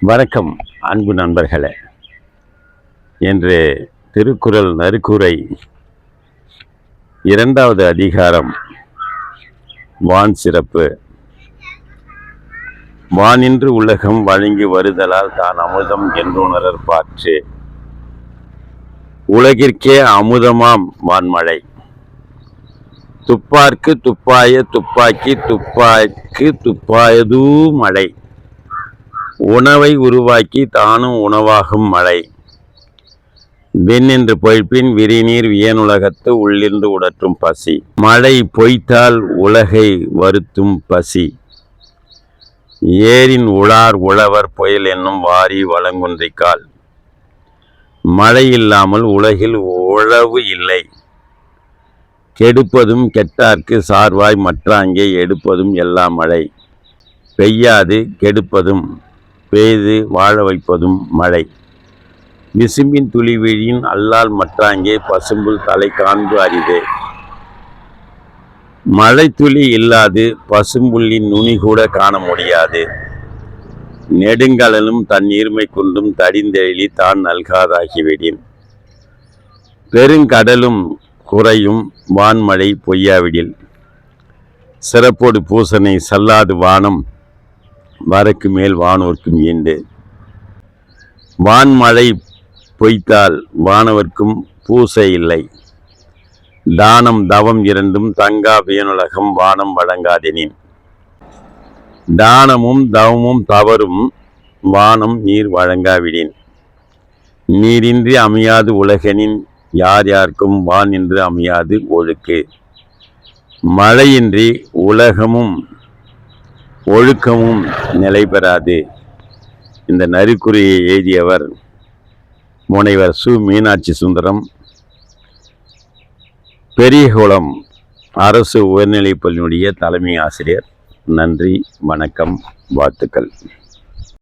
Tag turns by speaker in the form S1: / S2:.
S1: வணக்கம் அன்பு நண்பர்களே. என்று திருக்குறள் நற்குரை 2வது அதிகாரம் வான் சிறப்பு. வானின்று உலகம் வழங்கி வருதலால் தான் அமுதம் என்றுணரற் பாற்று. உலகிற்கே அமுதமாம் வான்மழை. துப்பார்க்கு துப்பாய துப்பாக்கி துப்பாய்க்கு துப்பாயதூ மழை. உணவை உருவாக்கி தானும் உணவாகும் மழை. வெண்ணென்று பொய்ப்பின் விரிநீர் வியனுலகத்து உள்ளிருந்து உடற்றும் பசி. மழை பொய்த்தால் உலகை வருத்தும் பசி. ஏரின் உளார் உழவர் புயல் என்னும் வாரி வளங்குன்றிக்கால். மழை இல்லாமல் உலகில் உழவு இல்லை. கெடுப்பதும் கெட்டார்க்கு சார்வாய் மற்றாங்கே எடுப்பதும் எல்லா மழை. பெய்யாது கெடுப்பதும் பெய்து வாழ வைப்பதும் மழை. விசும்பின் துளி விழியின் அல்லால் மற்றாங்கே பசும்புல் தலை காண்பு அரிதே. மழை துளி இல்லாது பசும்புள்ளின் நுனி கூட காண முடியாது. நெடுங்கடலும் தன் நீர்மை கொண்டும் தடிந்தெழி தான் நல்காதாகிவிடின். பெருங்கடலும் குறையும் வான்மழை பொய்யாவிடில். சிறப்போடு பூசனை சல்லாது வானம் வரக்கு மேல் வானோர்க்கும் ஈண்டு. வான்மழை பொய்த்தால் வானவர்க்கும் பூசை இல்லை. தானம் தவம் இரண்டும் தங்கா வியனுலகம் வானம் வழங்காதெனின். தானமும் தவமும் தவறும் வானம் நீர் வழங்காவிடின். நீரின்றி அமையாது உலகெனின் யார் யாருக்கும் வான் என்று அமையாது ஒழுக்கு. மழையின்றி உலகமும் ஒழுக்கமும் நிலை பெறாது. இந்த நற்குரையை எழுதியவர் முனைவர் சு. மீனாட்சி சுந்தரம், பெரியகுளம் அரசு உயர்நிலைப்பள்ளியினுடைய தலைமை ஆசிரியர். நன்றி, வணக்கம், வாழ்த்துக்கள்.